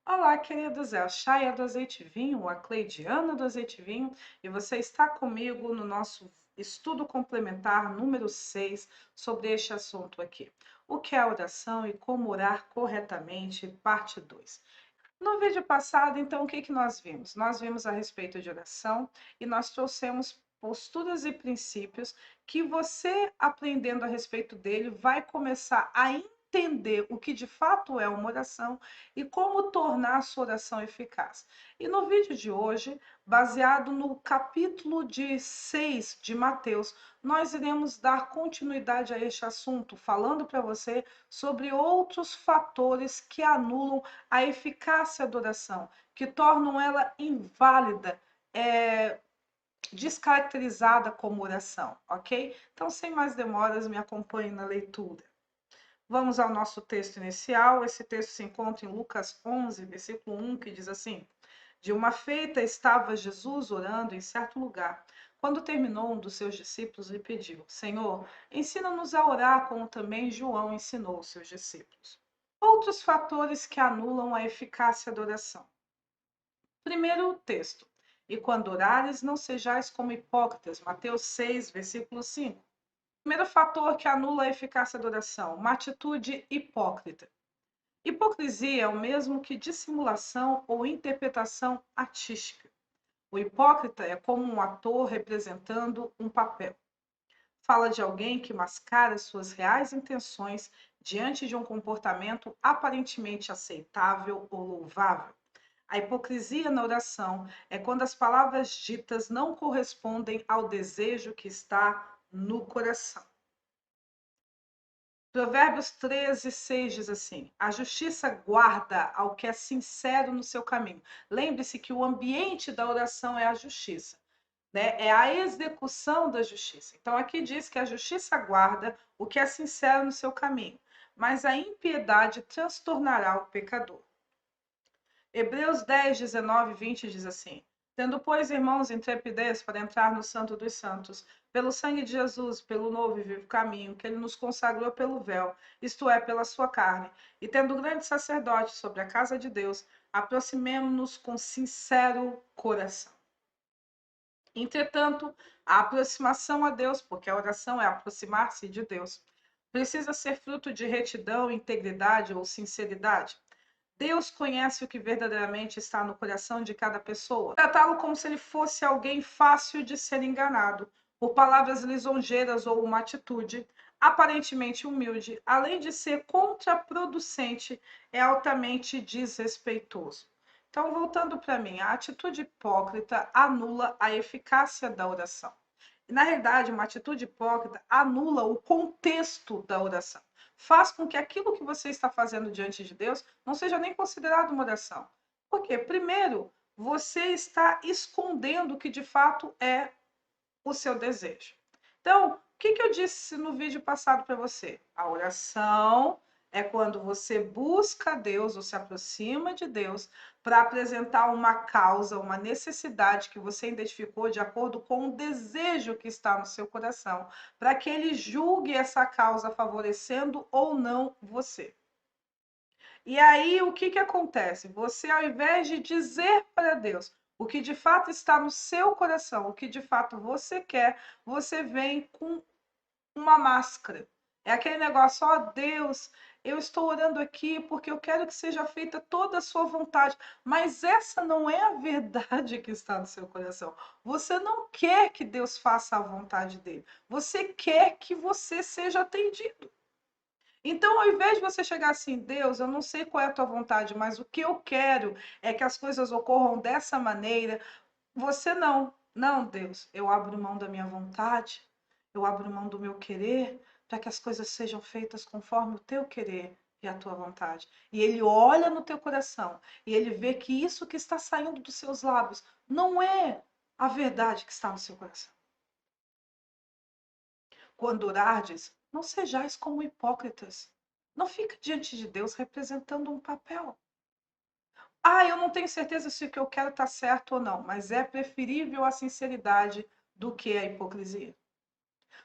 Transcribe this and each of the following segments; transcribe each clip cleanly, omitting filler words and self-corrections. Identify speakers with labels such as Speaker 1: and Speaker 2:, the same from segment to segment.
Speaker 1: Olá, queridos, é a Chaia do Azeite e Vinho, a Cleidiana do Azeite e Vinho, e você está comigo no nosso estudo complementar número 6 sobre este assunto aqui. O que é oração e como orar corretamente, parte 2. No vídeo passado, então, o que que nós vimos? Nós vimos a respeito de oração e nós trouxemos posturas e princípios que você, aprendendo a respeito dele, vai começar a entender o que de fato é uma oração e como tornar a sua oração eficaz. E no vídeo de hoje, baseado no capítulo de 6 de Mateus, nós iremos dar continuidade a este assunto, falando para você sobre outros fatores que anulam a eficácia da oração, que tornam ela inválida, descaracterizada como oração, ok? Então, sem mais demoras, me acompanhe na leitura. Vamos ao nosso texto inicial. Esse texto se encontra em Lucas 11, versículo 1, que diz assim: De uma feita estava Jesus orando em certo lugar. Quando terminou, um dos seus discípulos lhe pediu: Senhor, ensina-nos a orar como também João ensinou os seus discípulos. Outros fatores que anulam a eficácia da oração. Primeiro, o texto. E quando orares, não sejais como hipócritas. Mateus 6, versículo 5. Primeiro fator que anula a eficácia da oração, uma atitude hipócrita. Hipocrisia é o mesmo que dissimulação ou interpretação artística. O hipócrita é como um ator representando um papel. Fala de alguém que mascara suas reais intenções diante de um comportamento aparentemente aceitável ou louvável. A hipocrisia na oração é quando as palavras ditas não correspondem ao desejo que está no coração. Provérbios 13, 6 diz assim: A justiça guarda ao que é sincero no seu caminho. Lembre-se que o ambiente da oração é a justiça, né? É a execução da justiça. Então, aqui diz que a justiça guarda o que é sincero no seu caminho, mas a impiedade transtornará o pecador. Hebreus 10, 19 e 20 diz assim: Tendo, pois, irmãos, intrepidez para entrar no Santo dos Santos, pelo sangue de Jesus, pelo novo e vivo caminho, que ele nos consagrou pelo véu, isto é, pela sua carne, e tendo grande sacerdote sobre a casa de Deus, aproximemo-nos com sincero coração. Entretanto, a aproximação a Deus, porque a oração é aproximar-se de Deus, precisa ser fruto de retidão, integridade ou sinceridade. Deus conhece o que verdadeiramente está no coração de cada pessoa. Tratá-lo como se ele fosse alguém fácil de ser enganado por palavras lisonjeiras ou uma atitude aparentemente humilde, além de ser contraproducente, é altamente desrespeitoso. Então, voltando para mim, a atitude hipócrita anula a eficácia da oração. E, na realidade, uma atitude hipócrita anula o contexto da oração. Faz com que aquilo que você está fazendo diante de Deus não seja nem considerado uma oração. Por quê? Primeiro, você está escondendo o que de fato é o seu desejo. Então, o que eu disse no vídeo passado para você? A oração é quando você busca Deus ou se aproxima de Deus para apresentar uma causa, uma necessidade que você identificou de acordo com o desejo que está no seu coração, para que ele julgue essa causa favorecendo ou não você. E aí, o que acontece? Você, ao invés de dizer para Deus o que de fato está no seu coração, o que de fato você quer, você vem com uma máscara. É aquele negócio, ó Deus, eu estou orando aqui porque eu quero que seja feita toda a sua vontade, mas essa não é a verdade que está no seu coração. Você não quer que Deus faça a vontade dele, você quer que você seja atendido. Então, ao invés de você chegar assim, Deus, eu não sei qual é a tua vontade, mas o que eu quero é que as coisas ocorram dessa maneira, você não. Não, Deus, eu abro mão da minha vontade, eu abro mão do meu querer, para que as coisas sejam feitas conforme o teu querer e a tua vontade. E ele olha no teu coração e ele vê que isso que está saindo dos seus lábios não é a verdade que está no seu coração. Quando orardes, não sejais como hipócritas. Não fica diante de Deus representando um papel. Ah, eu não tenho certeza se o que eu quero está certo ou não, mas é preferível a sinceridade do que a hipocrisia.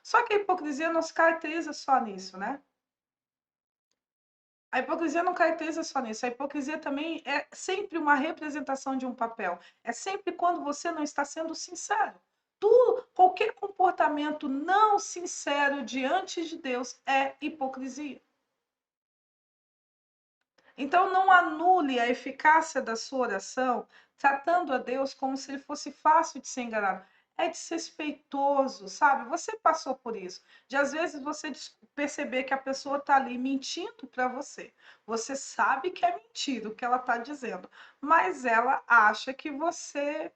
Speaker 1: Só que a hipocrisia não se caracteriza só nisso, né? A hipocrisia não caracteriza só nisso. A hipocrisia também é sempre uma representação de um papel. É sempre quando você não está sendo sincero. Qualquer comportamento não sincero diante de Deus é hipocrisia. Então, não anule a eficácia da sua oração tratando a Deus como se ele fosse fácil de ser enganado. É desrespeitoso, sabe? Você passou por isso. De às vezes você perceber que a pessoa está ali mentindo para você. Você sabe que é mentira o que ela está dizendo, mas ela acha que você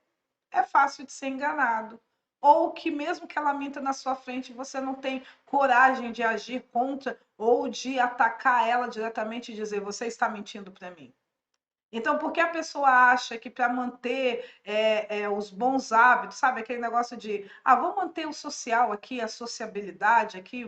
Speaker 1: é fácil de ser enganado. Ou que mesmo que ela minta na sua frente, você não tem coragem de agir contra ou de atacar ela diretamente e dizer, você está mentindo para mim. Então, por que a pessoa acha que para manter os bons hábitos, sabe, aquele negócio de, vamos manter o social aqui, a sociabilidade aqui,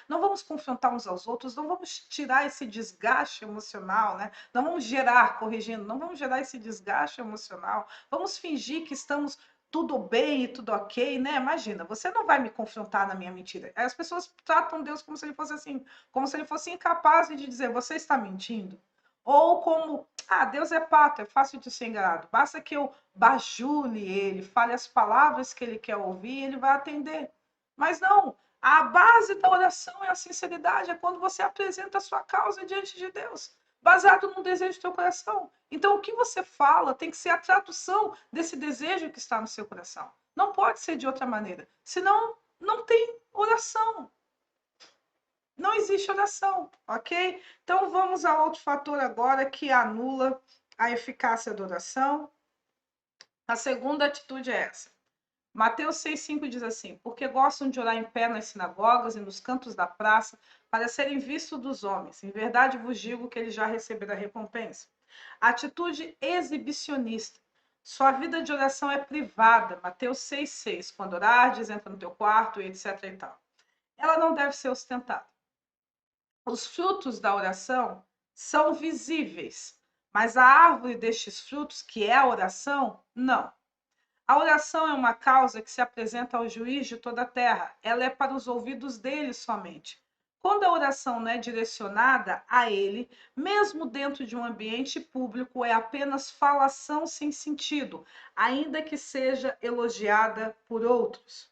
Speaker 1: não vamos confrontar uns aos outros, não vamos tirar esse desgaste emocional, né? Não vamos gerar, corrigindo, não vamos gerar esse desgaste emocional, vamos fingir que estamos tudo bem e tudo ok, né? Imagina, você não vai me confrontar na minha mentira. As pessoas tratam Deus como se ele fosse assim, como se ele fosse incapaz de dizer, você está mentindo. Ou como, Deus é pato, é fácil de ser enganado. Basta que eu bajule ele, fale as palavras que ele quer ouvir, ele vai atender. Mas não, a base da oração é a sinceridade, é quando você apresenta a sua causa diante de Deus, baseado no desejo do teu coração. Então, o que você fala tem que ser a tradução desse desejo que está no seu coração. Não pode ser de outra maneira, senão não tem oração. Não existe oração, ok? Então vamos a outro fator agora que anula a eficácia da oração. A segunda atitude é essa. Mateus 6,5 diz assim: porque gostam de orar em pé nas sinagogas e nos cantos da praça, para serem vistos dos homens. Em verdade vos digo que eles já receberam a recompensa. Atitude exibicionista. Sua vida de oração é privada. Mateus 6,6. Quando orardes, entra no teu quarto, etc. e tal. Ela não deve ser ostentada. Os frutos da oração são visíveis, mas a árvore destes frutos, que é a oração, não. A oração é uma causa que se apresenta ao juiz de toda a terra. Ela é para os ouvidos dele somente. Quando a oração não é direcionada a ele, mesmo dentro de um ambiente público, é apenas falação sem sentido, ainda que seja elogiada por outros.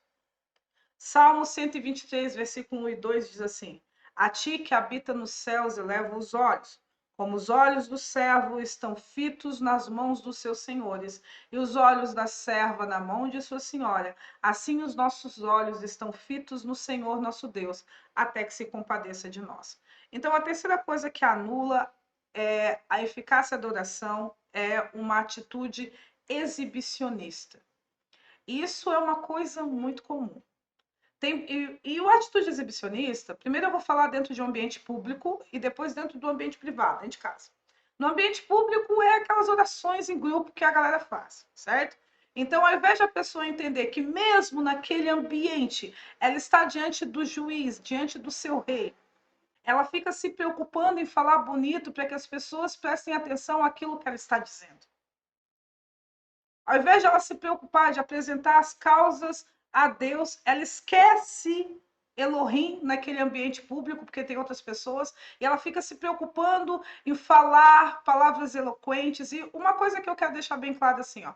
Speaker 1: Salmo 123, versículo 1 e 2 diz assim: a ti que habita nos céus eleva os olhos, como os olhos do servo estão fitos nas mãos dos seus senhores, e os olhos da serva na mão de sua senhora, assim os nossos olhos estão fitos no Senhor nosso Deus, até que se compadeça de nós. Então, a terceira coisa que anula a eficácia da oração é uma atitude exibicionista. Isso é uma coisa muito comum. E o atitude exibicionista, primeiro eu vou falar dentro de um ambiente público e depois dentro do ambiente privado, dentro de casa. No ambiente público é aquelas orações em grupo que a galera faz, certo? Então, ao invés de a pessoa entender que mesmo naquele ambiente ela está diante do juiz, diante do seu rei, ela fica se preocupando em falar bonito para que as pessoas prestem atenção àquilo que ela está dizendo. Ao invés de ela se preocupar de apresentar as causas a Deus, ela esquece Elohim naquele ambiente público, porque tem outras pessoas, e ela fica se preocupando em falar palavras eloquentes. E uma coisa que eu quero deixar bem clara assim, ó,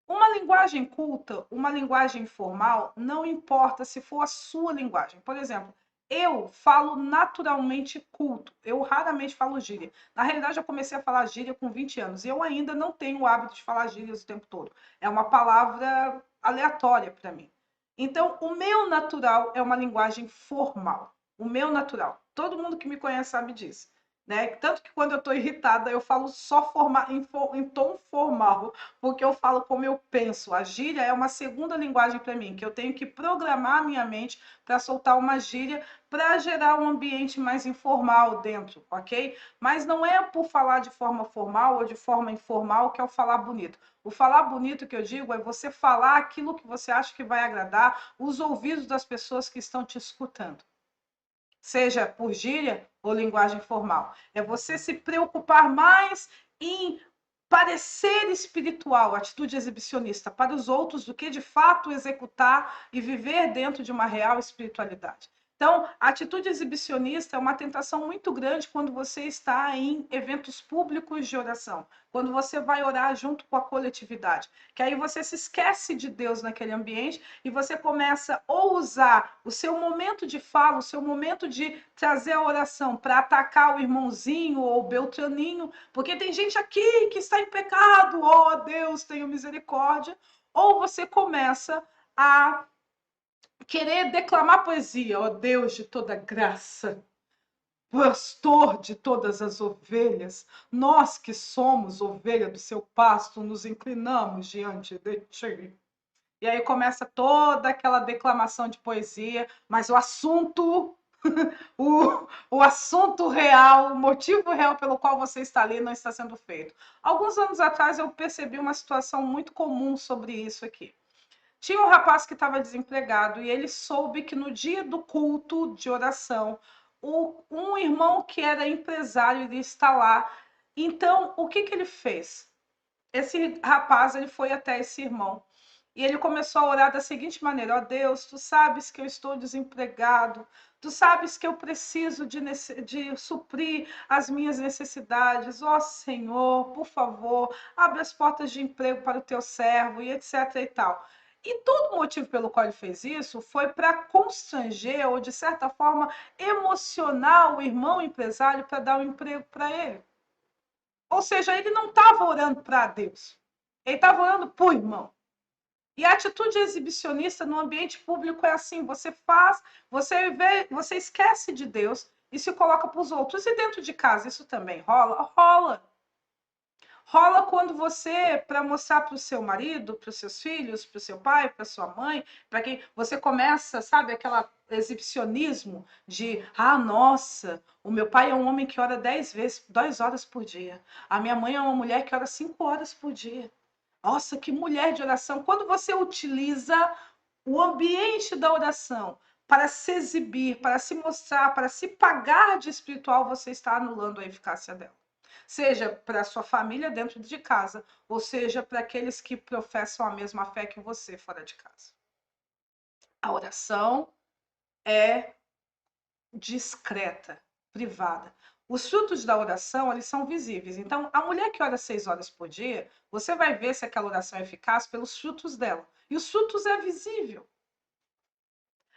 Speaker 1: uma linguagem culta, uma linguagem formal, não importa se for a sua linguagem. Por exemplo, eu falo naturalmente culto, eu raramente falo gíria. Na realidade, eu comecei a falar gíria com 20 anos e eu ainda não tenho o hábito de falar gírias o tempo todo. É uma palavra aleatória para mim. Então, o meu natural é uma linguagem formal. O meu natural. Todo mundo que me conhece sabe disso. Né? Tanto que quando eu estou irritada, eu falo só em tom formal, porque eu falo como eu penso. A gíria é uma segunda linguagem para mim, que eu tenho que programar a minha mente para soltar uma gíria para gerar um ambiente mais informal dentro, ok? Mas não é por falar de forma formal ou de forma informal que é o falar bonito. O falar bonito que eu digo é você falar aquilo que você acha que vai agradar os ouvidos das pessoas que estão te escutando. Seja por gíria ou linguagem formal. É você se preocupar mais em parecer espiritual, atitude exibicionista para os outros, do que de fato executar e viver dentro de uma real espiritualidade. Então, a atitude exibicionista é uma tentação muito grande quando você está em eventos públicos de oração, quando você vai orar junto com a coletividade, que aí você se esquece de Deus naquele ambiente e você começa a usar o seu momento de fala, o seu momento de trazer a oração para atacar o irmãozinho ou o beltraninho, porque tem gente aqui que está em pecado, oh Deus, tenha misericórdia, ou você começa a querer declamar poesia, ó Deus de toda graça, pastor de todas as ovelhas, nós que somos ovelha do seu pasto, nos inclinamos diante de ti. E aí começa toda aquela declamação de poesia, mas o assunto, o assunto real, o motivo real pelo qual você está ali não está sendo feito. Alguns anos atrás eu percebi uma situação muito comum sobre isso aqui. Tinha um rapaz que estava desempregado e ele soube que no dia do culto de oração, um irmão que era empresário iria estar lá. Então, o que ele fez? Esse rapaz ele foi até esse irmão e ele começou a orar da seguinte maneira: ó Deus, tu sabes que eu estou desempregado, tu sabes que eu preciso de suprir as minhas necessidades, ó Senhor, por favor, abre as portas de emprego para o teu servo e etc e tal. E todo o motivo pelo qual ele fez isso foi para constranger ou, de certa forma, emocionar o irmão empresário para dar um emprego para ele. Ou seja, ele não estava orando para Deus, ele estava orando para o irmão. E a atitude exibicionista no ambiente público é assim: você faz, você esquece de Deus e se coloca para os outros. E dentro de casa isso também rola? Rola. Rola quando você, para mostrar para o seu marido, para os seus filhos, para o seu pai, para sua mãe, para quem você começa, sabe, aquela exibicionismo de, ah, nossa, o meu pai é um homem que ora 10 vezes, 2 horas por dia. A minha mãe é uma mulher que ora 5 horas por dia. Nossa, que mulher de oração. Quando você utiliza o ambiente da oração para se exibir, para se mostrar, para se pagar de espiritual, você está anulando a eficácia dela. Seja para a sua família dentro de casa, ou seja para aqueles que professam a mesma fé que você fora de casa. A oração é discreta, privada. Os frutos da oração, eles são visíveis. Então, a mulher que ora 6 horas por dia, você vai ver se aquela oração é eficaz pelos frutos dela. E os frutos é visível.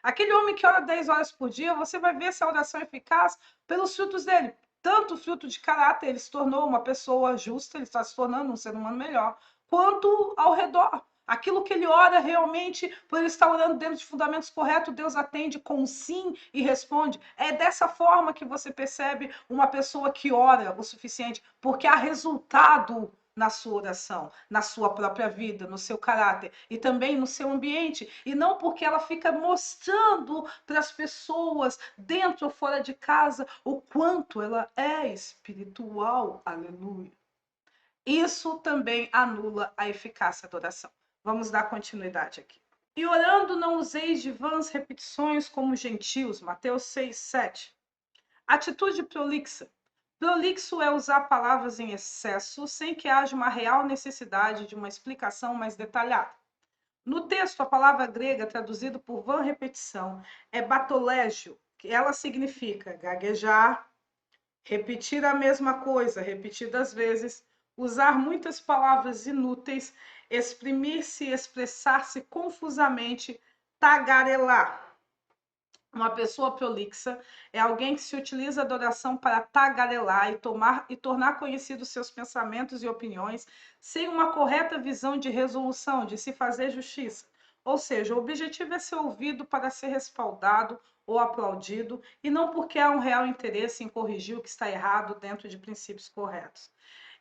Speaker 1: Aquele homem que ora 10 horas por dia, você vai ver se a oração é eficaz pelos frutos dele. Tanto o fruto de caráter, ele se tornou uma pessoa justa, ele está se tornando um ser humano melhor, quanto ao redor. Aquilo que ele ora realmente, por ele estar orando dentro de fundamentos corretos, Deus atende com sim e responde. É dessa forma que você percebe uma pessoa que ora o suficiente, porque há resultado na sua oração, na sua própria vida, no seu caráter e também no seu ambiente, e não porque ela fica mostrando para as pessoas, dentro ou fora de casa, o quanto ela é espiritual. Aleluia. Isso também anula a eficácia da oração. Vamos dar continuidade aqui. E orando não useis de vãs repetições como gentios, Mateus 6, 7. Atitude prolixa. Prolixo é usar palavras em excesso sem que haja uma real necessidade de uma explicação mais detalhada. No texto, a palavra grega traduzida por vã repetição é batolégio, que ela significa gaguejar, repetir a mesma coisa repetidas vezes, usar muitas palavras inúteis, exprimir-se e expressar-se confusamente, tagarelar. Uma pessoa prolixa é alguém que se utiliza da oração para tagarelar e tornar conhecidos seus pensamentos e opiniões sem uma correta visão de resolução, de se fazer justiça. Ou seja, o objetivo é ser ouvido para ser respaldado ou aplaudido e não porque há um real interesse em corrigir o que está errado dentro de princípios corretos.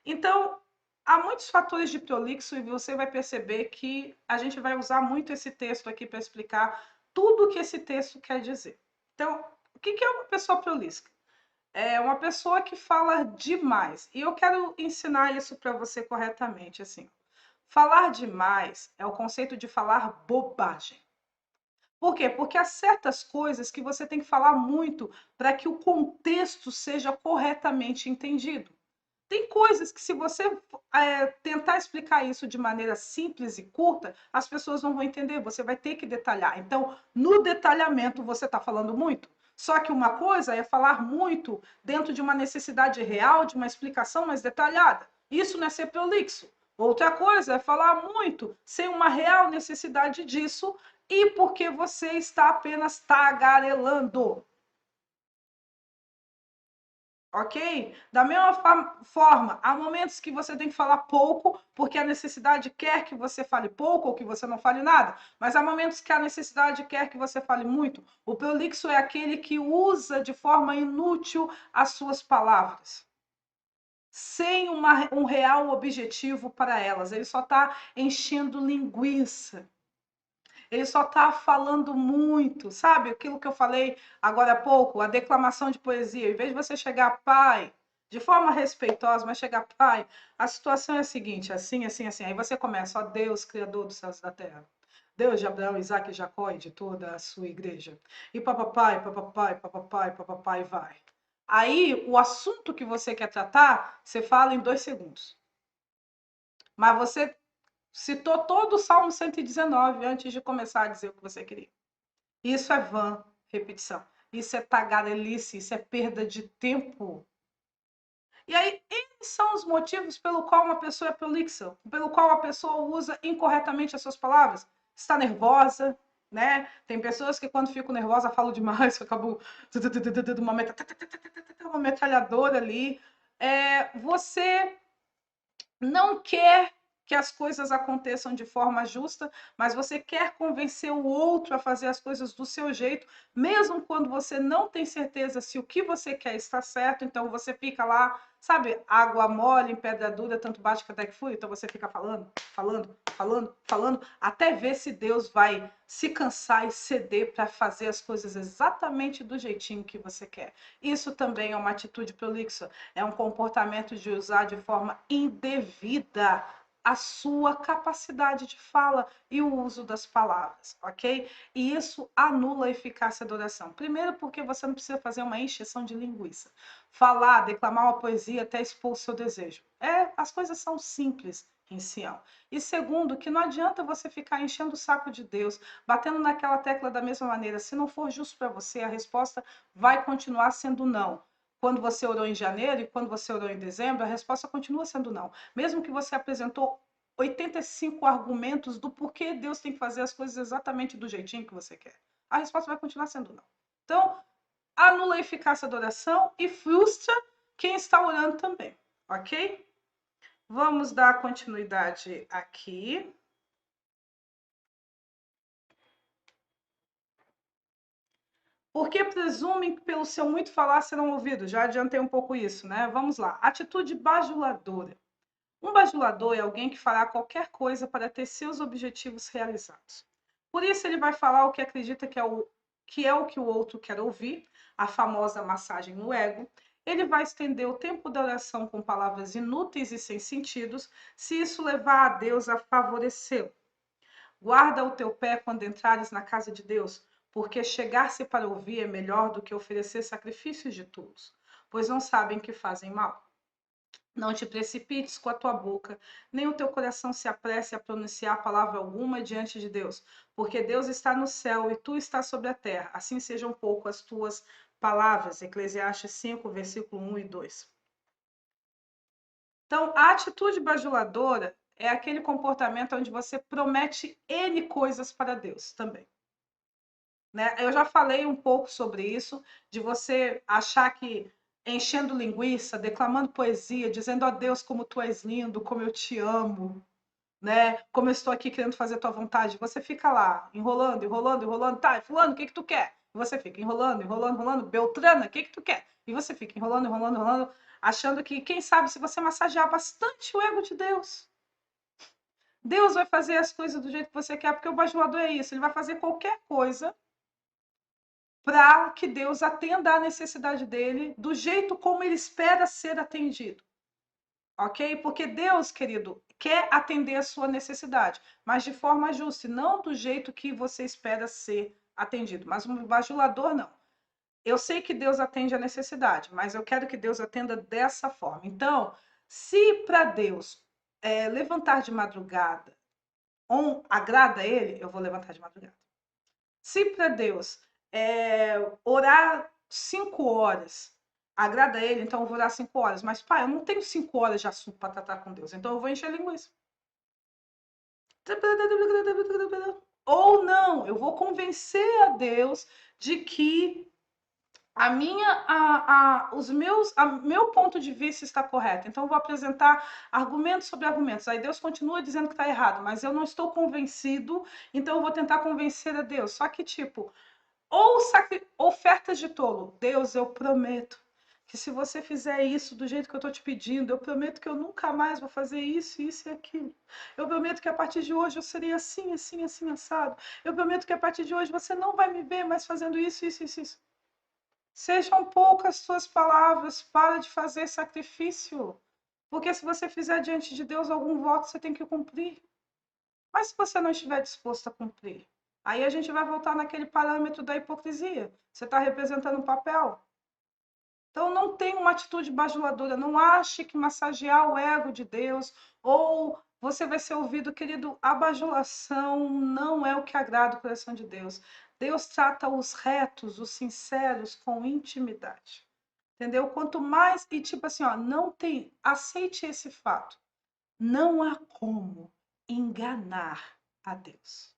Speaker 1: Então, há muitos fatores de prolixo e você vai perceber que a gente vai usar muito esse texto aqui para explicar tudo o que esse texto quer dizer. Então, o que é uma pessoa prolixa? É uma pessoa que fala demais. E eu quero ensinar isso para você corretamente. Assim, falar demais é o conceito de falar bobagem. Por quê? Porque há certas coisas que você tem que falar muito para que o contexto seja corretamente entendido. Tem coisas que, se você tentar explicar isso de maneira simples e curta, as pessoas não vão entender, você vai ter que detalhar. Então, no detalhamento, você está falando muito. Só que uma coisa é falar muito dentro de uma necessidade real, de uma explicação mais detalhada. Isso não é ser prolixo. Outra coisa é falar muito sem uma real necessidade disso e porque você está apenas tagarelando. Ok? Da mesma forma, há momentos que você tem que falar pouco, porque a necessidade quer que você fale pouco ou que você não fale nada. Mas há momentos que a necessidade quer que você fale muito. O prolixo é aquele que usa de forma inútil as suas palavras, sem um real objetivo para elas. Ele só está enchendo linguiça. Ele só está falando muito, sabe? Aquilo que eu falei agora há pouco, a declamação de poesia. Em vez de você chegar, pai, de forma respeitosa, mas chegar, pai, a situação é a seguinte, assim, assim, assim. Aí você começa, ó Deus, Criador dos céus e da terra. Deus de Abraão, Isaac e Jacó e de toda a sua igreja. E papapai, papapai, papapai, papapai, vai. Aí, o assunto que você quer tratar, você fala em 2 segundos. Mas você citou todo o Salmo 119 antes de começar a dizer o que você queria. Isso é vã, repetição. Isso é tagarelice, isso é perda de tempo. E aí, esses são os motivos pelo qual uma pessoa é prolixa, pelo qual a pessoa usa incorretamente as suas palavras. Está nervosa, né? Tem pessoas que, quando ficam nervosas, falam demais, acabam uma metralhadora ali. Você não quer que as coisas aconteçam de forma justa, mas você quer convencer o outro a fazer as coisas do seu jeito, mesmo quando você não tem certeza se o que você quer está certo, então você fica lá, sabe, água mole em pedra dura, tanto bate que até que fui, então você fica falando, falando, falando, falando, até ver se Deus vai se cansar e ceder para fazer as coisas exatamente do jeitinho que você quer. Isso também é uma atitude prolixa, é um comportamento de usar de forma indevida a sua capacidade de fala e o uso das palavras, ok? E isso anula a eficácia da oração. Primeiro, porque você não precisa fazer uma encheção de linguiça. Falar, declamar uma poesia até expor o seu desejo. As coisas são simples em Sião. E segundo, que não adianta você ficar enchendo o saco de Deus, batendo naquela tecla da mesma maneira. Se não for justo para você, a resposta vai continuar sendo não. Quando você orou em janeiro e quando você orou em dezembro, a resposta continua sendo não. Mesmo que você apresentou 85 argumentos do porquê Deus tem que fazer as coisas exatamente do jeitinho que você quer. A resposta vai continuar sendo não. Então, anula a eficácia da oração e frustra quem está orando também, ok? Vamos dar continuidade aqui. Porque presumem que pelo seu muito falar serão ouvidos. Já adiantei um pouco isso, né? Vamos lá. Atitude bajuladora. Um bajulador é alguém que fará qualquer coisa para ter seus objetivos realizados. Por isso, ele vai falar o que acredita que é o que o outro quer ouvir, a famosa massagem no ego. Ele vai estender o tempo da oração com palavras inúteis e sem sentidos, se isso levar a Deus a favorecê-lo. Guarda o teu pé quando entrares na casa de Deus, porque chegar-se para ouvir é melhor do que oferecer sacrifícios de tolos, pois não sabem que fazem mal. Não te precipites com a tua boca, nem o teu coração se apresse a pronunciar palavra alguma diante de Deus, porque Deus está no céu e tu estás sobre a terra. Assim sejam pouco as tuas palavras. Eclesiastes 5, versículo 1 e 2. Então, a atitude bajuladora é aquele comportamento onde você promete N coisas para Deus também. Né? Eu já falei um pouco sobre isso, de você achar que enchendo linguiça, declamando poesia, dizendo a Deus como tu és lindo, como eu te amo, né? Como eu estou aqui querendo fazer a tua vontade. Você fica lá, enrolando, enrolando, enrolando. Tá, fulano, o que tu quer? E você fica enrolando, enrolando, enrolando. Beltrana, o que tu quer? E você fica enrolando, enrolando, enrolando, achando que, quem sabe, se você massagear bastante o ego de Deus, Deus vai fazer as coisas do jeito que você quer, porque o bajulador é isso, ele vai fazer qualquer coisa para que Deus atenda à necessidade dele do jeito como ele espera ser atendido. Ok? Porque Deus, querido, quer atender a sua necessidade, mas de forma justa, e não do jeito que você espera ser atendido. Mas um bajulador, não. Eu sei que Deus atende a necessidade, mas eu quero que Deus atenda dessa forma. Então, Se para Deus levantar de madrugada agrada a ele, eu vou levantar de madrugada. Se para Deus orar 5 horas agrada a ele, então eu vou orar 5 horas. Mas, pai, eu não tenho 5 horas de assunto para tratar com Deus, então eu vou encher linguiça. Ou não, eu vou convencer a Deus de que meu ponto de vista está correto. Então, eu vou apresentar argumentos sobre argumentos. Aí Deus continua dizendo que está errado, mas eu não estou convencido, então eu vou tentar convencer a Deus. Só que, tipo, ou ofertas de tolo. Deus, eu prometo que se você fizer isso do jeito que eu estou te pedindo, eu prometo que eu nunca mais vou fazer isso, isso e aquilo. Eu prometo que a partir de hoje eu serei assim, assim, assim, assado. Eu prometo que a partir de hoje você não vai me ver mais fazendo isso, isso, isso, isso. Sejam poucas suas palavras, para de fazer sacrifício. Porque se você fizer diante de Deus algum voto, você tem que cumprir. Mas se você não estiver disposto a cumprir, aí a gente vai voltar naquele parâmetro da hipocrisia. Você está representando um papel. Então não tem uma atitude bajuladora. Não ache que massagear o ego de Deus ou você vai ser ouvido, querido. A bajulação não é o que agrada o coração de Deus. Deus trata os retos, os sinceros, com intimidade. Entendeu? Quanto mais. E tipo assim, ó, não tem. Aceite esse fato. Não há como enganar a Deus.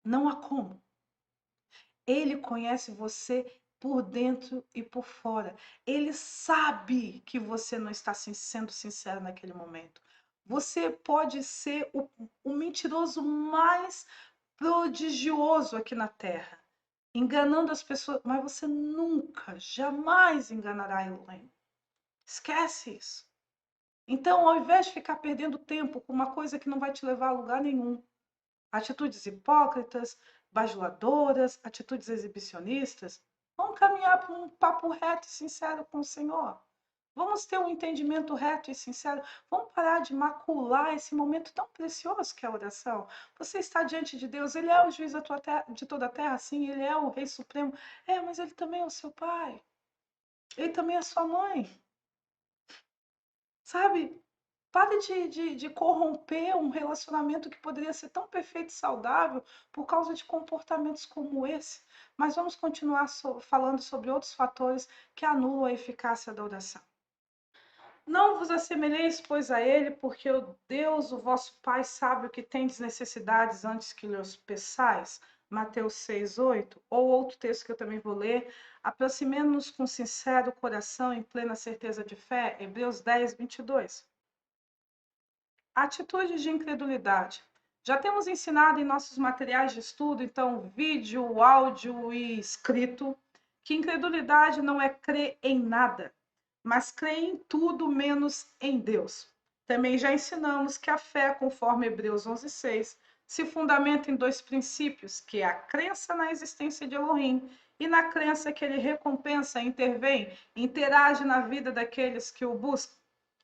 Speaker 1: Não há como. Ele conhece você por dentro e por fora. Ele sabe que você não está sendo sincero naquele momento. Você pode ser o mentiroso mais prodigioso aqui na Terra, enganando as pessoas, mas você nunca, jamais enganará Elohim. Esquece isso. Então, ao invés de ficar perdendo tempo com uma coisa que não vai te levar a lugar nenhum, atitudes hipócritas, bajuladoras, atitudes exibicionistas, vamos caminhar para um papo reto e sincero com o Senhor. Vamos ter um entendimento reto e sincero. Vamos parar de macular esse momento tão precioso que é a oração. Você está diante de Deus, Ele é o juiz de toda a terra, sim, Ele é o Rei Supremo. Mas Ele também é o seu pai. Ele também é a sua mãe. Sabe? Pare de corromper um relacionamento que poderia ser tão perfeito e saudável por causa de comportamentos como esse. Mas vamos continuar falando sobre outros fatores que anulam a eficácia da oração. Não vos assemelheis, pois, a ele, porque o Deus, o vosso Pai, sabe o que tendes necessidades antes que lhes peçais. Mateus 6:8. Ou outro texto que eu também vou ler. Aproximemo-nos com sincero coração, em plena certeza de fé. Hebreus 10:22. Atitudes de incredulidade. Já temos ensinado em nossos materiais de estudo, então, vídeo, áudio e escrito, que incredulidade não é crer em nada, mas crer em tudo menos em Deus. Também já ensinamos que a fé, conforme Hebreus 11:6, se fundamenta em 2 princípios, que é a crença na existência de Elohim e na crença que ele recompensa, intervém, interage na vida daqueles que o buscam.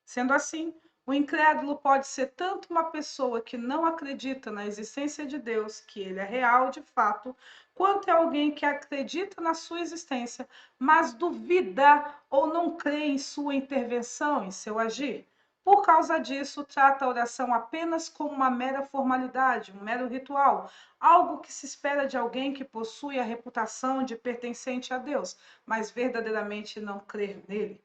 Speaker 1: Sendo assim, o incrédulo pode ser tanto uma pessoa que não acredita na existência de Deus, que ele é real de fato, quanto é alguém que acredita na sua existência, mas duvida ou não crê em sua intervenção, em seu agir. Por causa disso, trata a oração apenas como uma mera formalidade, um mero ritual, algo que se espera de alguém que possui a reputação de pertencente a Deus, mas verdadeiramente não crer nele.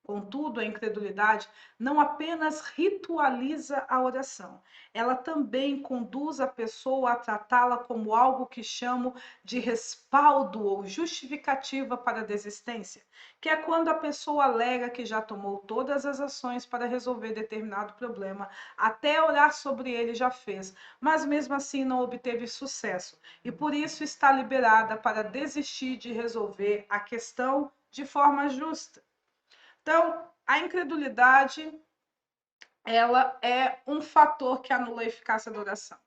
Speaker 1: Contudo, a incredulidade não apenas ritualiza a oração, ela também conduz a pessoa a tratá-la como algo que chamo de respaldo ou justificativa para a desistência, que é quando a pessoa alega que já tomou todas as ações para resolver determinado problema, até orar sobre ele já fez, mas mesmo assim não obteve sucesso, e por isso está liberada para desistir de resolver a questão de forma justa. Então, a incredulidade, ela é um fator que anula a eficácia da oração.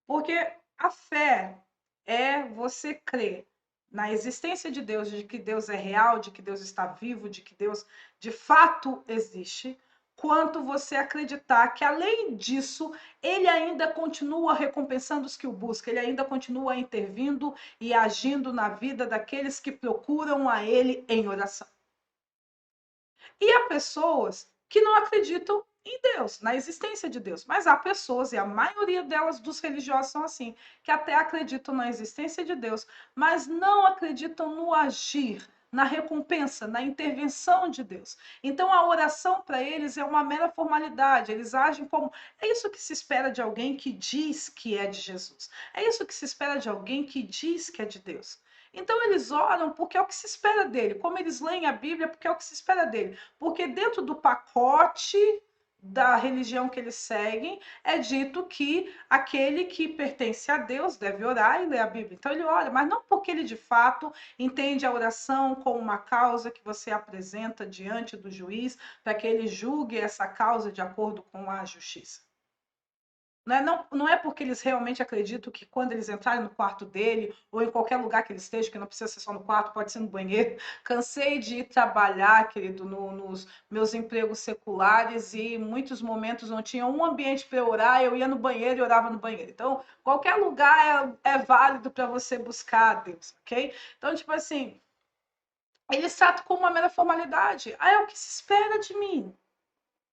Speaker 1: Porque a fé é você crer na existência de Deus, de que Deus é real, de que Deus está vivo, de que Deus de fato existe, quanto você acreditar que, além disso, ele ainda continua recompensando os que o buscam, ele ainda continua intervindo e agindo na vida daqueles que procuram a ele em oração. E há pessoas que não acreditam em Deus, na existência de Deus. Mas há pessoas, e a maioria delas dos religiosos são assim, que até acreditam na existência de Deus, mas não acreditam no agir, na recompensa, na intervenção de Deus. Então a oração para eles é uma mera formalidade, eles agem como. É isso que se espera de alguém que diz que é de Jesus. É isso que se espera de alguém que diz que é de Deus. Então eles oram porque é o que se espera dele. Como eles leem a Bíblia, porque é o que se espera dele. Porque dentro do pacote da religião que eles seguem, é dito que aquele que pertence a Deus deve orar e ler a Bíblia. Então ele ora, mas não porque ele de fato entende a oração como uma causa que você apresenta diante do juiz para que ele julgue essa causa de acordo com a justiça. Não é porque eles realmente acreditam que quando eles entrarem no quarto dele, ou em qualquer lugar que eles estejam, que não precisa ser só no quarto, pode ser no banheiro. Cansei de ir trabalhar, querido, nos meus empregos seculares, e em muitos momentos não tinha um ambiente para orar, eu ia no banheiro e orava no banheiro. Então, qualquer lugar é válido para você buscar a Deus, ok? Então, tipo assim, eles tratam como uma mera formalidade. Ah, é o que se espera de mim.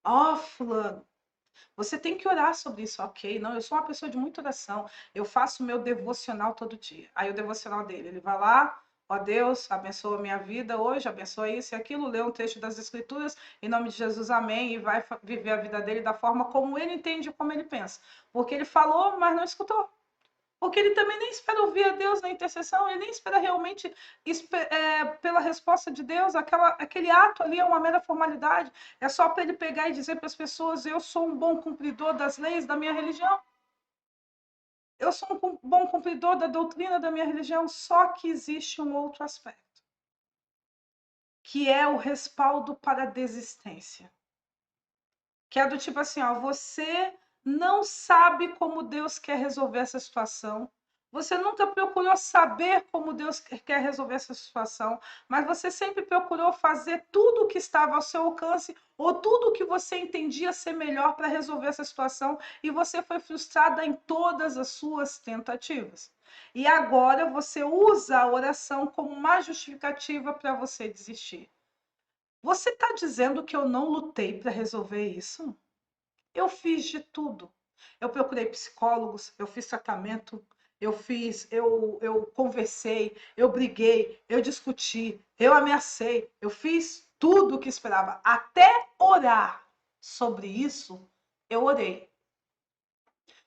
Speaker 1: Ó, fulano. Você tem que orar sobre isso, ok? Não, eu sou uma pessoa de muita oração. Eu faço meu devocional todo dia. Aí o devocional dele, ele vai lá, ó Deus, abençoa a minha vida hoje, abençoa isso e aquilo, lê um trecho das Escrituras, em nome de Jesus, amém, e vai viver a vida dele da forma como ele entende, como ele pensa. Porque ele falou, mas não escutou. Porque ele também nem espera ouvir a Deus na intercessão, ele nem espera realmente pela resposta de Deus, aquele ato ali é uma mera formalidade, é só para ele pegar e dizer para as pessoas: eu sou um bom cumpridor das leis da minha religião, eu sou um bom cumpridor da doutrina da minha religião. Só que existe um outro aspecto, que é o respaldo para a desistência. Que é do tipo assim, ó, você não sabe como Deus quer resolver essa situação. Você nunca procurou saber como Deus quer resolver essa situação, mas você sempre procurou fazer tudo o que estava ao seu alcance ou tudo o que você entendia ser melhor para resolver essa situação e você foi frustrada em todas as suas tentativas. E agora você usa a oração como uma justificativa para você desistir. Você está dizendo que eu não lutei para resolver isso? Eu fiz de tudo. Eu procurei psicólogos, eu fiz tratamento, eu conversei, eu briguei, eu discuti, eu ameacei, eu fiz tudo o que esperava. Até orar sobre isso, eu orei.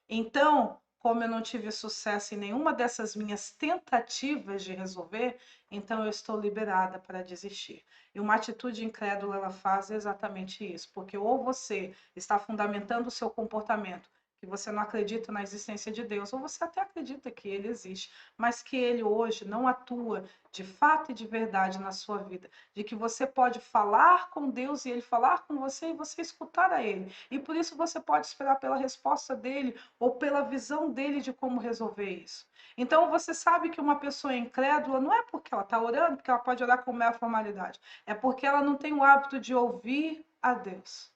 Speaker 1: Então, como eu não tive sucesso em nenhuma dessas minhas tentativas de resolver, então eu estou liberada para desistir. E uma atitude incrédula, ela faz exatamente isso, porque ou você está fundamentando o seu comportamento, que você não acredita na existência de Deus, ou você até acredita que ele existe, mas que ele hoje não atua de fato e de verdade na sua vida, de que você pode falar com Deus e ele falar com você e você escutar a ele. E por isso você pode esperar pela resposta dele ou pela visão dele de como resolver isso. Então você sabe que uma pessoa incrédula não é porque ela está orando, porque ela pode orar com mera formalidade, é porque ela não tem o hábito de ouvir a Deus.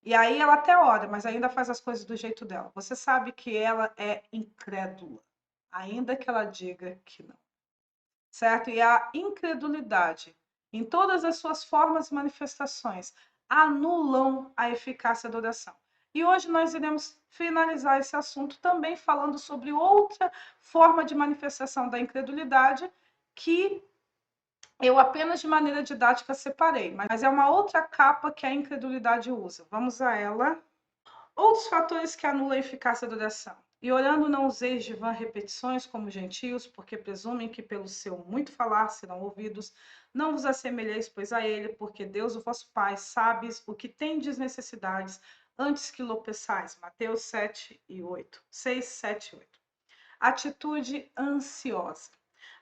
Speaker 1: E aí ela até ora, mas ainda faz as coisas do jeito dela. Você sabe que ela é incrédula, ainda que ela diga que não. Certo? E a incredulidade, em todas as suas formas e manifestações, anulam a eficácia da oração. E hoje nós iremos finalizar esse assunto também falando sobre outra forma de manifestação da incredulidade que eu apenas de maneira didática separei, mas é uma outra capa que a incredulidade usa. Vamos a ela. Outros fatores que anulam a eficácia da oração. E orando não useis de vã repetições como gentios, porque presumem que pelo seu muito falar serão ouvidos. Não vos assemelheis, pois, a ele, porque Deus, o vosso Pai, sabes o que tendes necessidades antes que lo peçais. Mateus 7 e 8. 6, 7 e 8. Atitude ansiosa.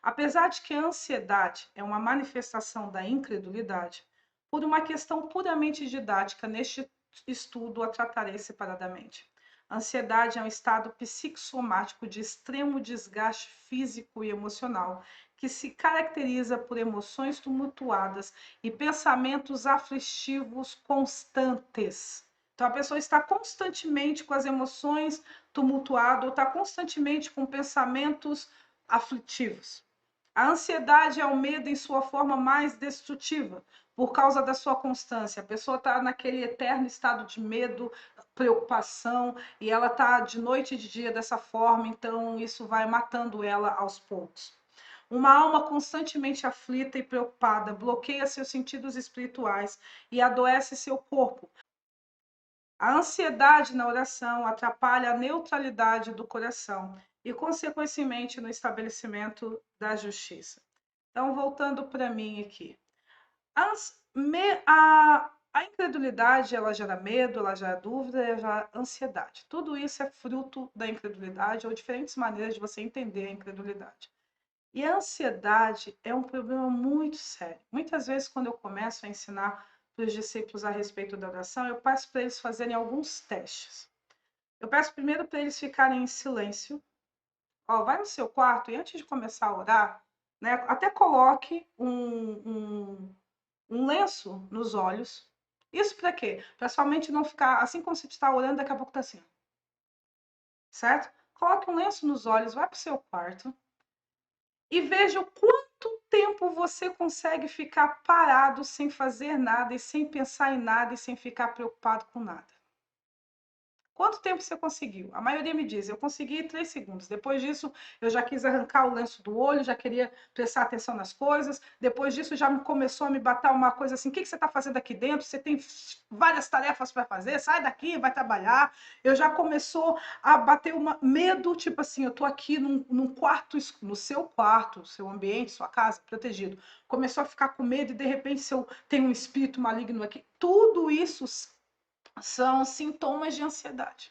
Speaker 1: Apesar de que a ansiedade é uma manifestação da incredulidade, por uma questão puramente didática, neste estudo a tratarei separadamente. A ansiedade é um estado psicossomático de extremo desgaste físico e emocional, que se caracteriza por emoções tumultuadas e pensamentos aflitivos constantes. Então, a pessoa está constantemente com as emoções tumultuadas ou está constantemente com pensamentos aflitivos. A ansiedade é o medo em sua forma mais destrutiva, por causa da sua constância. A pessoa está naquele eterno estado de medo, preocupação, e ela está de noite e de dia dessa forma, então isso vai matando ela aos poucos. Uma alma constantemente aflita e preocupada bloqueia seus sentidos espirituais e adoece seu corpo. A ansiedade na oração atrapalha a neutralidade do coração e, consequentemente, no estabelecimento da justiça. Então, voltando para mim aqui. A incredulidade, ela gera medo, ela gera dúvida, ela gera ansiedade. Tudo isso é fruto da incredulidade ou diferentes maneiras de você entender a incredulidade. E a ansiedade é um problema muito sério. Muitas vezes, quando eu começo a ensinar para os discípulos a respeito da oração, eu peço para eles fazerem alguns testes. Eu peço primeiro para eles ficarem em silêncio. Ó, vai no seu quarto e antes de começar a orar, né, até coloque um lenço nos olhos. Isso para quê? Para sua mente não ficar, assim como você está orando, daqui a pouco está assim. Certo? Coloque um lenço nos olhos, vai para o seu quarto e veja o quanto tempo você consegue ficar parado sem fazer nada e sem pensar em nada e sem ficar preocupado com nada. Quanto tempo você conseguiu? A maioria me diz, eu consegui 3 segundos. Depois disso, eu já quis arrancar o lenço do olho, já queria prestar atenção nas coisas. Depois disso, já começou a me bater uma coisa assim, o que você está fazendo aqui dentro? Você tem várias tarefas para fazer, sai daqui, vai trabalhar. Eu já começou a bater um medo, tipo assim, eu estou aqui num quarto, no seu quarto, seu ambiente, sua casa, protegido. Começou a ficar com medo e, de repente, se eu tenho um espírito maligno aqui. Tudo isso são sintomas de ansiedade.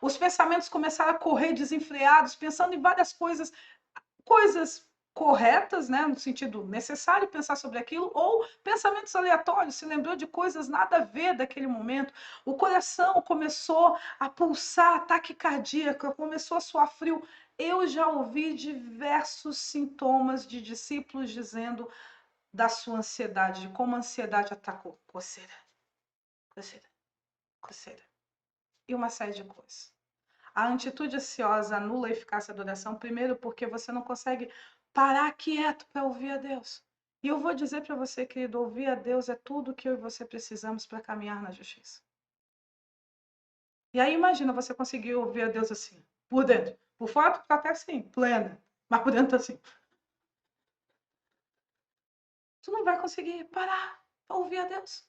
Speaker 1: Os pensamentos começaram a correr desenfreados, pensando em várias coisas corretas, né, no sentido necessário pensar sobre aquilo, ou pensamentos aleatórios, se lembrou de coisas nada a ver daquele momento. O coração começou a pulsar, ataque cardíaco, começou a suar frio. Eu já ouvi diversos sintomas de discípulos dizendo da sua ansiedade, de como a ansiedade atacou. Coceira, coceira, coceira. E uma série de coisas. A atitude ansiosa anula a eficácia da oração, primeiro porque você não consegue parar quieto para ouvir a Deus. E eu vou dizer para você, querido, ouvir a Deus é tudo que eu e você precisamos para caminhar na justiça. E aí imagina você conseguir ouvir a Deus assim, por dentro. Por fora tá até assim, plena, mas por dentro assim. Tu não vai conseguir parar para ouvir a Deus.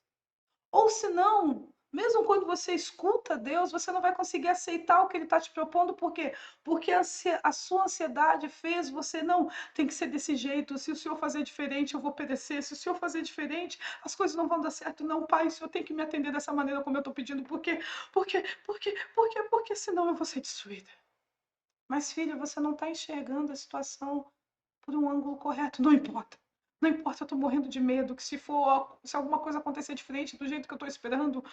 Speaker 1: Ou senão, mesmo quando você escuta Deus, você não vai conseguir aceitar o que Ele está te propondo. Por quê? Porque a sua ansiedade fez você, não, tem que ser desse jeito. Se o Senhor fazer diferente, eu vou perecer. Se o Senhor fazer diferente, as coisas não vão dar certo. Não, Pai, o Senhor tem que me atender dessa maneira como eu estou pedindo. Por quê? Porque senão eu vou ser destruída. Mas, filha, você não está enxergando a situação por um ângulo correto. Não importa. Não importa, eu estou morrendo de medo que se alguma coisa acontecer diferente do jeito que eu estou esperando,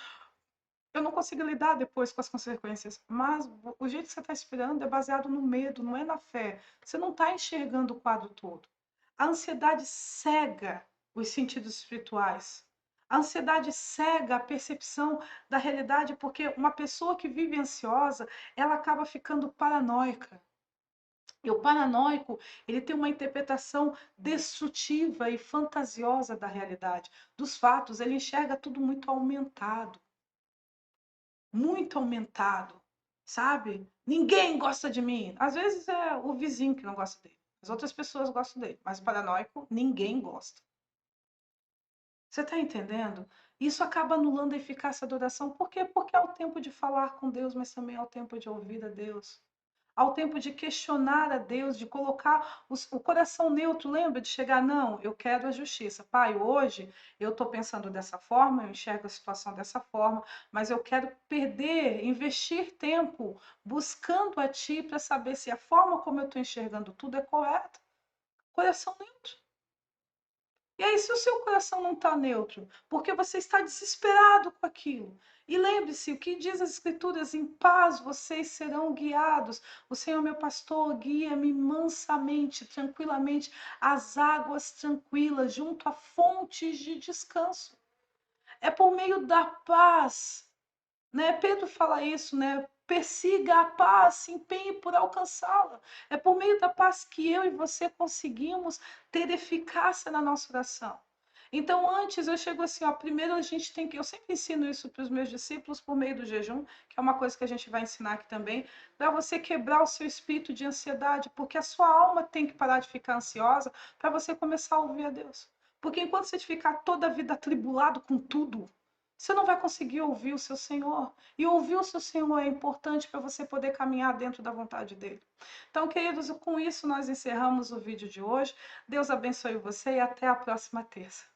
Speaker 1: eu não consigo lidar depois com as consequências. Mas o jeito que você está esperando é baseado no medo, não é na fé. Você não está enxergando o quadro todo. A ansiedade cega os sentidos espirituais. A ansiedade cega a percepção da realidade, porque uma pessoa que vive ansiosa, ela acaba ficando paranoica. E o paranoico, ele tem uma interpretação destrutiva e fantasiosa da realidade, dos fatos, ele enxerga tudo muito aumentado, sabe? Ninguém gosta de mim. Às vezes é o vizinho que não gosta dele, as outras pessoas gostam dele, mas o paranoico, ninguém gosta. Você está entendendo? Isso acaba anulando a eficácia da oração. Por quê? Porque é o tempo de falar com Deus, mas também é o tempo de ouvir a Deus. Ao tempo de questionar a Deus, de colocar o coração neutro, lembra de chegar, não, eu quero a justiça. Pai, hoje eu estou pensando dessa forma, eu enxergo a situação dessa forma, mas eu quero investir tempo buscando a Ti para saber se a forma como eu estou enxergando tudo é correta. Coração neutro. E aí, se o seu coração não está neutro, porque você está desesperado com aquilo. E lembre-se, o que diz as Escrituras, em paz vocês serão guiados. O Senhor, meu pastor, guia-me mansamente, tranquilamente, às águas tranquilas, junto a fontes de descanso. É por meio da paz, né? Pedro fala isso, né? Persiga a paz, se empenhe por alcançá-la. É por meio da paz que eu e você conseguimos ter eficácia na nossa oração. Então, antes eu chego assim, ó, primeiro a gente tem que, eu sempre ensino isso para os meus discípulos por meio do jejum, que é uma coisa que a gente vai ensinar aqui também, para você quebrar o seu espírito de ansiedade, porque a sua alma tem que parar de ficar ansiosa para você começar a ouvir a Deus. Porque enquanto você ficar toda a vida atribulado com tudo, você não vai conseguir ouvir o seu Senhor. E ouvir o seu Senhor é importante para você poder caminhar dentro da vontade dele. Então, queridos, com isso nós encerramos o vídeo de hoje. Deus abençoe você e até a próxima terça.